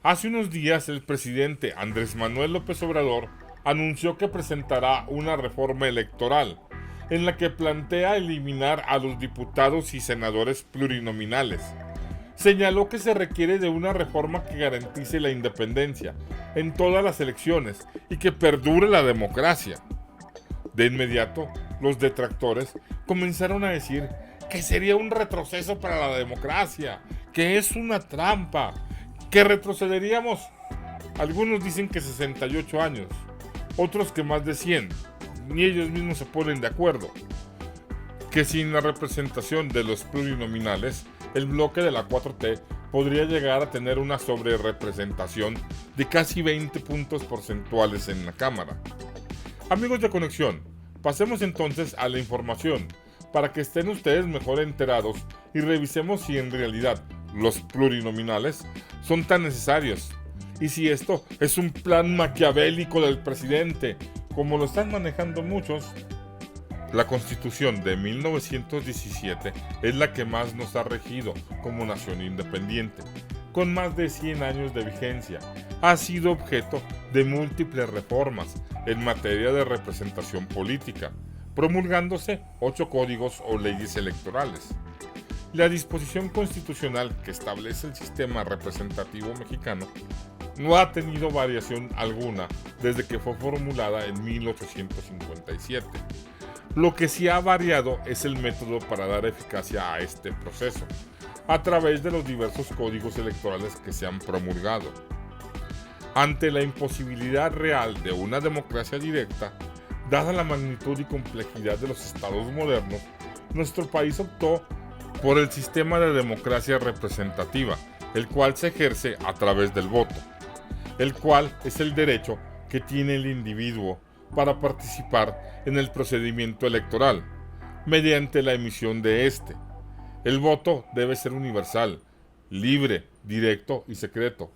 Hace unos días el presidente Andrés Manuel López Obrador anunció que presentará una reforma electoral en la que plantea eliminar a los diputados y senadores plurinominales. Señaló que se requiere de una reforma que garantice la independencia en todas las elecciones y que perdure la democracia. De inmediato, los detractores comenzaron a decir que sería un retroceso para la democracia, que es una trampa, que retrocederíamos. Algunos dicen que 68 años, otros que más de 100, ni ellos mismos se ponen de acuerdo. Que sin la representación de los plurinominales, el bloque de la 4T podría llegar a tener una sobrerepresentación de casi 20 puntos porcentuales en la Cámara. Amigos de Conexión, pasemos entonces a la información, para que estén ustedes mejor enterados y revisemos si en realidad los plurinominales son tan necesarios y si esto es un plan maquiavélico del presidente, como lo están manejando muchos. La Constitución de 1917 es la que más nos ha regido como nación independiente. Con más de 100 años de vigencia, ha sido objeto de múltiples reformas en materia de representación política, promulgándose 8 códigos o leyes electorales. La disposición constitucional que establece el sistema representativo mexicano no ha tenido variación alguna desde que fue formulada en 1857. Lo que sí ha variado es el método para dar eficacia a este proceso, a través de los diversos códigos electorales que se han promulgado. Ante la imposibilidad real de una democracia directa, dada la magnitud y complejidad de los estados modernos, nuestro país optó por el sistema de democracia representativa, el cual se ejerce a través del voto, el cual es el derecho que tiene el individuo para participar en el procedimiento electoral, mediante la emisión de este. El voto debe ser universal, libre, directo y secreto,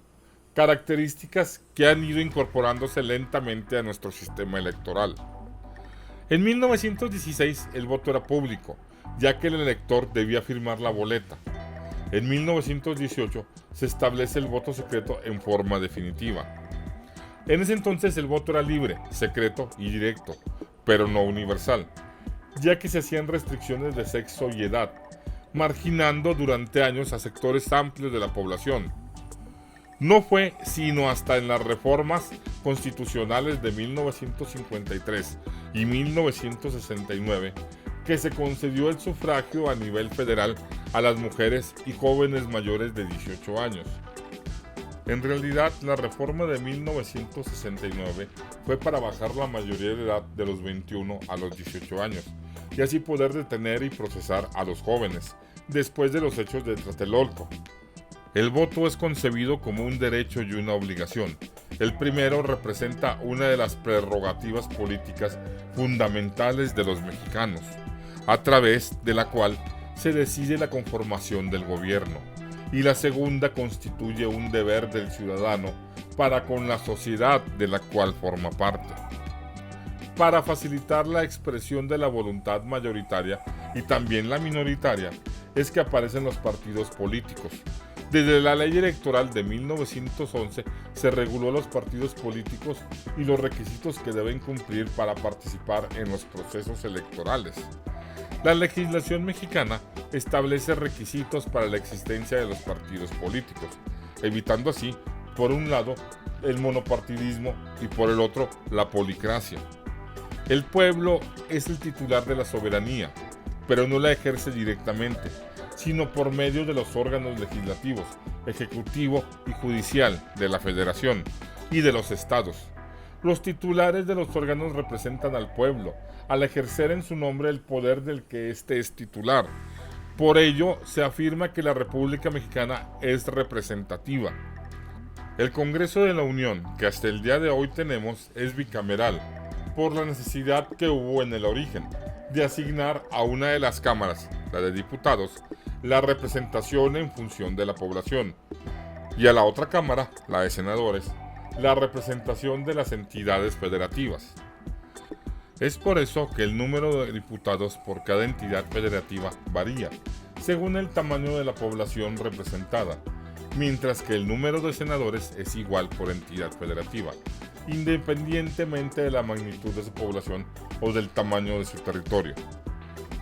características que han ido incorporándose lentamente a nuestro sistema electoral. En 1916 el voto era público, ya que el elector debía firmar la boleta. En 1918 se establece el voto secreto en forma definitiva. En ese entonces el voto era libre, secreto y directo, pero no universal, ya que se hacían restricciones de sexo y edad, marginando durante años a sectores amplios de la población. No fue sino hasta en las reformas constitucionales de 1953 y 1969 que se concedió el sufragio a nivel federal a las mujeres y jóvenes mayores de 18 años. En realidad, la reforma de 1969 fue para bajar la mayoría de edad de los 21 a los 18 años, y así poder detener y procesar a los jóvenes, después de los hechos de Tlatelolco. El voto es concebido como un derecho y una obligación. El primero representa una de las prerrogativas políticas fundamentales de los mexicanos, a través de la cual se decide la conformación del gobierno, y la segunda constituye un deber del ciudadano para con la sociedad de la cual forma parte. Para facilitar la expresión de la voluntad mayoritaria y también la minoritaria, es que aparecen los partidos políticos. Desde la ley electoral de 1911 se reguló los partidos políticos y los requisitos que deben cumplir para participar en los procesos electorales. La legislación mexicana establece requisitos para la existencia de los partidos políticos, evitando así, por un lado, el monopartidismo y por el otro, la policracia. El pueblo es el titular de la soberanía, pero no la ejerce directamente, sino por medio de los órganos legislativos, ejecutivo y judicial de la Federación y de los estados. Los titulares de los órganos representan al pueblo, al ejercer en su nombre el poder del que éste es titular. Por ello, se afirma que la República Mexicana es representativa. El Congreso de la Unión, que hasta el día de hoy tenemos, es bicameral, por la necesidad que hubo en el origen de asignar a una de las cámaras, la de diputados, la representación en función de la población, y a la otra cámara, la de senadores, la representación de las entidades federativas. Es por eso que el número de diputados por cada entidad federativa varía, según el tamaño de la población representada, mientras que el número de senadores es igual por entidad federativa, independientemente de la magnitud de su población o del tamaño de su territorio.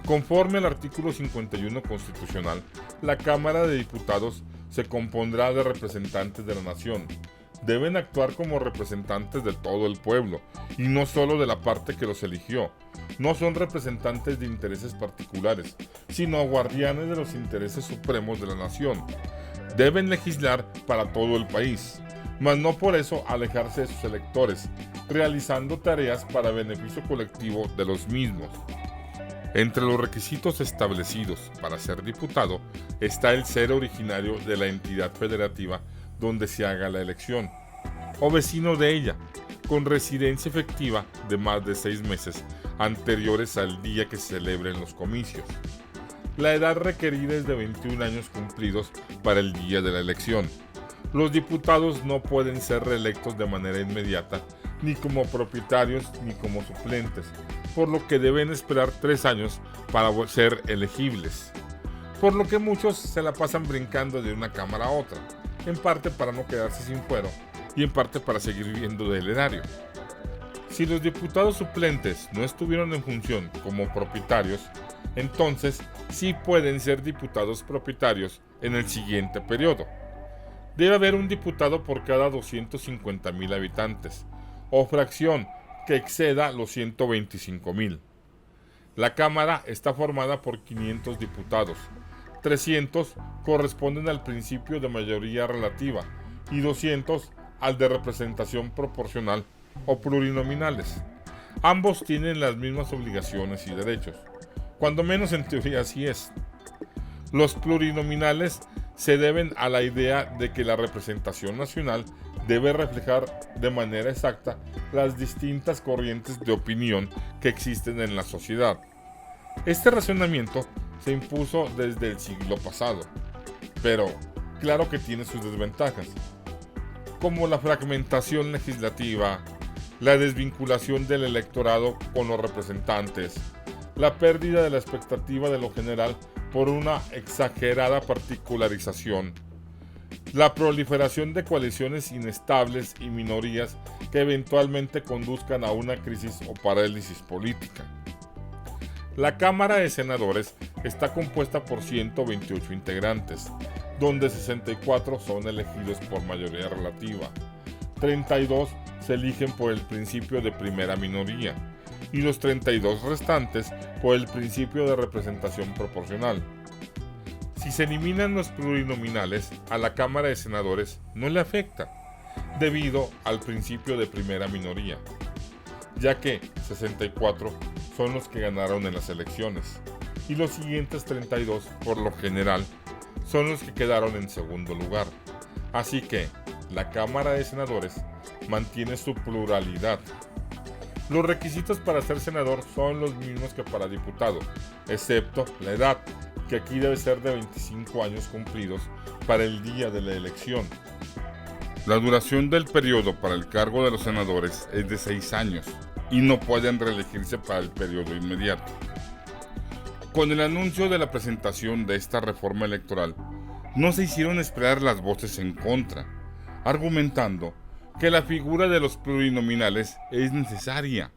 Conforme al artículo 51 constitucional, la Cámara de Diputados se compondrá de representantes de la nación. Deben actuar como representantes de todo el pueblo, y no solo de la parte que los eligió. No son representantes de intereses particulares, sino guardianes de los intereses supremos de la nación. Deben legislar para todo el país, mas no por eso alejarse de sus electores, realizando tareas para beneficio colectivo de los mismos. Entre los requisitos establecidos para ser diputado está el ser originario de la entidad federativa donde se haga la elección, o vecino de ella, con residencia efectiva de más de 6 meses anteriores al día que se celebren los comicios. La edad requerida es de 21 años cumplidos para el día de la elección. Los diputados no pueden ser reelectos de manera inmediata, ni como propietarios ni como suplentes, por lo que deben esperar 3 años para ser elegibles, por lo que muchos se la pasan brincando de una cámara a otra, en parte para no quedarse sin fuero y en parte para seguir viviendo del erario. Si los diputados suplentes no estuvieron en función como propietarios, entonces sí pueden ser diputados propietarios en el siguiente periodo. Debe haber un diputado por cada 250,000 habitantes, o fracción que exceda los 125,000. La Cámara está formada por 500 diputados, 300 corresponden al principio de mayoría relativa y 200 al de representación proporcional o plurinominales. Ambos tienen las mismas obligaciones y derechos, cuando menos en teoría así es. Los plurinominales se deben a la idea de que la representación nacional debe reflejar de manera exacta las distintas corrientes de opinión que existen en la sociedad. Este razonamiento se impuso desde el siglo pasado, pero claro que tiene sus desventajas, como la fragmentación legislativa, la desvinculación del electorado con los representantes, la pérdida de la expectativa de lo general por una exagerada particularización, la proliferación de coaliciones inestables y minorías que eventualmente conduzcan a una crisis o parálisis política. La Cámara de Senadores está compuesta por 128 integrantes, donde 64 son elegidos por mayoría relativa, 32 se eligen por el principio de primera minoría y los 32 restantes por el principio de representación proporcional. Si se eliminan los plurinominales, a la Cámara de Senadores no le afecta, debido al principio de primera minoría, ya que 64 son los que ganaron en las elecciones, y los siguientes 32, por lo general, son los que quedaron en segundo lugar. Así que la Cámara de Senadores mantiene su pluralidad. Los requisitos para ser senador son los mismos que para diputado, excepto la edad, que aquí debe ser de 25 años cumplidos para el día de la elección. La duración del periodo para el cargo de los senadores es de 6 años y no pueden reelegirse para el periodo inmediato. Con el anuncio de la presentación de esta reforma electoral, no se hicieron esperar las voces en contra, argumentando que la figura de los plurinominales es necesaria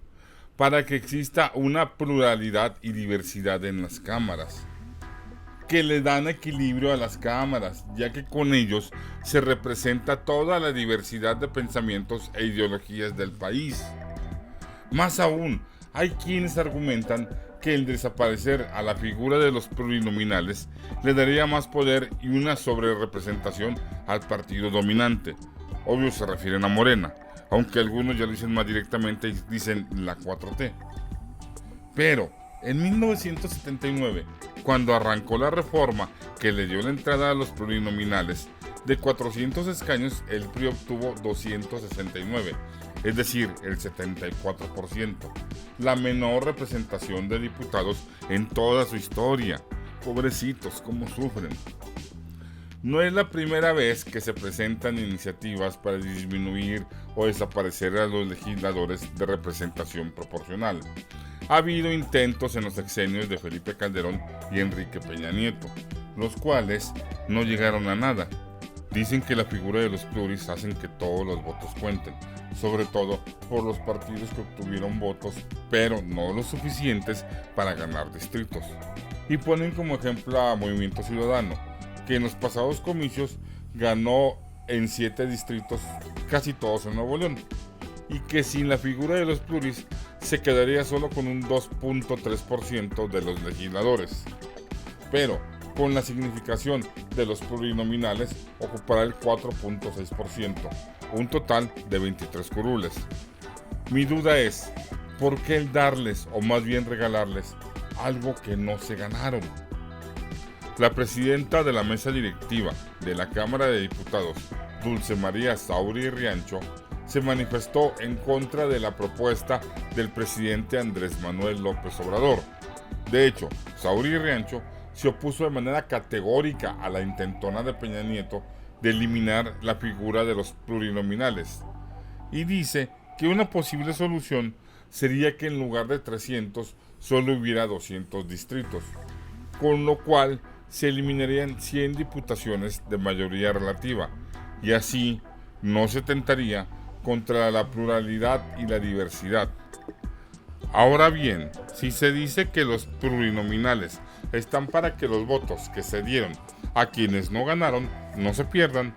para que exista una pluralidad y diversidad en las cámaras, que le dan equilibrio a las cámaras, ya que con ellos se representa toda la diversidad de pensamientos e ideologías del país. Más aún, hay quienes argumentan que el desaparecer a la figura de los plurinominales le daría más poder y una sobrerepresentación al partido dominante. Obvio se refieren a Morena, aunque algunos ya lo dicen más directamente y dicen la 4T. Pero en 1979, cuando arrancó la reforma que le dio la entrada a los plurinominales, de 400 escaños el PRI obtuvo 269, es decir, el 74%, la menor representación de diputados en toda su historia. Pobrecitos, cómo sufren. No es la primera vez que se presentan iniciativas para disminuir o desaparecer a los legisladores de representación proporcional. Ha habido intentos en los sexenios de Felipe Calderón y Enrique Peña Nieto, los cuales no llegaron a nada. Dicen que la figura de los pluris hacen que todos los votos cuenten, sobre todo por los partidos que obtuvieron votos, pero no los suficientes para ganar distritos. Y ponen como ejemplo a Movimiento Ciudadano, que en los pasados comicios ganó en 7 distritos, casi todos en Nuevo León, y que sin la figura de los pluris se quedaría solo con un 2.3% de los legisladores. Pero con la significación de los plurinominales ocupará el 4.6%, un total de 23 curules. Mi duda es, ¿por qué el darles, o más bien regalarles, algo que no se ganaron? La presidenta de la mesa directiva de la Cámara de Diputados, Dulce María Sauri Riancho, se manifestó en contra de la propuesta del presidente Andrés Manuel López Obrador. De hecho, Sauri Riancho se opuso de manera categórica a la intentona de Peña Nieto de eliminar la figura de los plurinominales y dice que una posible solución sería que en lugar de 300 solo hubiera 200 distritos, con lo cual se eliminarían 100 diputaciones de mayoría relativa y así no se tentaría contra la pluralidad y la diversidad. Ahora bien, si se dice que los plurinominales están para que los votos que se dieron a quienes no ganaron no se pierdan,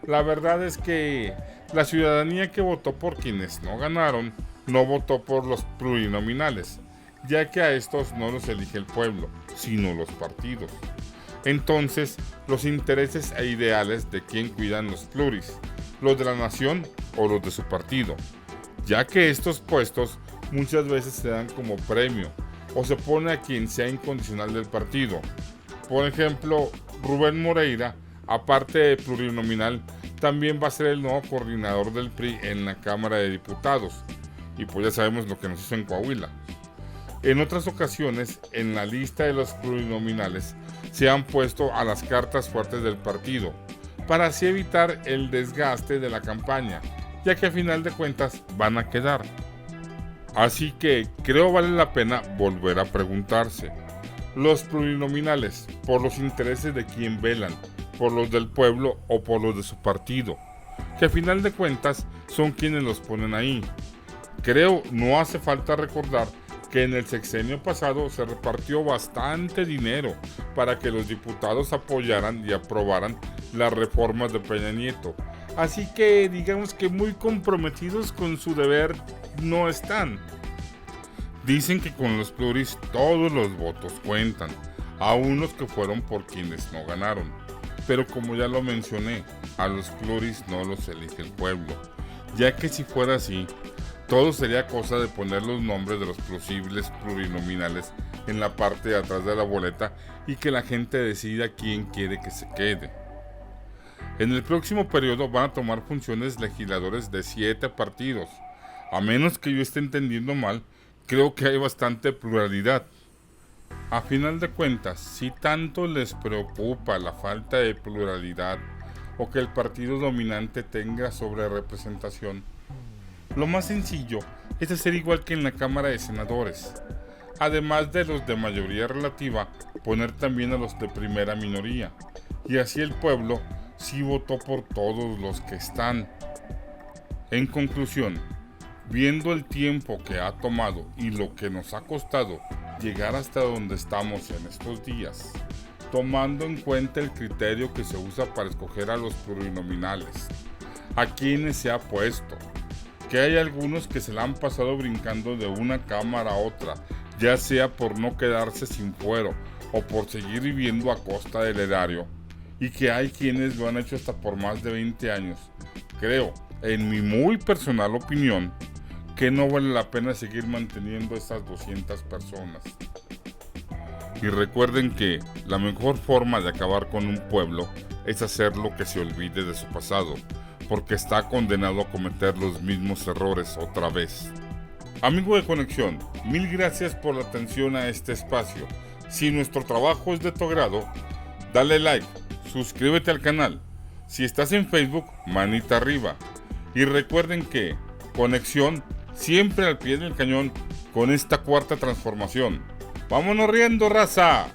la verdad es que la ciudadanía que votó por quienes no ganaron no votó por los plurinominales, ya que a estos no los elige el pueblo, sino los partidos. Entonces, los intereses e ideales de quién cuidan los pluris, los de la nación o los de su partido, ya que estos puestos muchas veces se dan como premio o se pone a quien sea incondicional del partido. Por ejemplo, Rubén Moreira, aparte de plurinominal, también va a ser el nuevo coordinador del PRI en la Cámara de Diputados, y pues ya sabemos lo que nos hizo en Coahuila. En otras ocasiones, en la lista de los plurinominales se han puesto a las cartas fuertes del partido, para así evitar el desgaste de la campaña, ya que a final de cuentas van a quedar. Así que creo vale la pena volver a preguntarse, ¿los plurinominales por los intereses de quién velan, por los del pueblo o por los de su partido? Que a final de cuentas son quienes los ponen ahí. Creo no hace falta recordar que en el sexenio pasado se repartió bastante dinero para que los diputados apoyaran y aprobaran las reformas de Peña Nieto. Así que digamos que muy comprometidos con su deber no están. Dicen que con los pluris todos los votos cuentan, aun los que fueron por quienes no ganaron. Pero como ya lo mencioné, a los pluris no los elige el pueblo, ya que si fuera así, todo sería cosa de poner los nombres de los posibles plurinominales en la parte de atrás de la boleta y que la gente decida quién quiere que se quede. En el próximo periodo van a tomar funciones legisladores de 7 partidos. A menos que yo esté entendiendo mal, creo que hay bastante pluralidad. A final de cuentas, si tanto les preocupa la falta de pluralidad o que el partido dominante tenga sobrerepresentación, lo más sencillo es hacer igual que en la Cámara de Senadores. Además de los de mayoría relativa, poner también a los de primera minoría. Y así el pueblo sí votó por todos los que están. En conclusión, viendo el tiempo que ha tomado y lo que nos ha costado llegar hasta donde estamos en estos días, tomando en cuenta el criterio que se usa para escoger a los plurinominales, a quienes se ha puesto, que hay algunos que se la han pasado brincando de una cámara a otra, ya sea por no quedarse sin fuero o por seguir viviendo a costa del erario, y que hay quienes lo han hecho hasta por más de 20 años. Creo, en mi muy personal opinión, que no vale la pena seguir manteniendo estas 200 personas. Y recuerden que la mejor forma de acabar con un pueblo es hacerlo que se olvide de su pasado, porque está condenado a cometer los mismos errores otra vez. Amigo de Conexión, mil gracias por la atención a este espacio. Si nuestro trabajo es de tu agrado, dale like, suscríbete al canal. Si estás en Facebook, manita arriba. Y recuerden que Conexión siempre al pie del cañón con esta cuarta transformación. ¡Vámonos riendo, raza!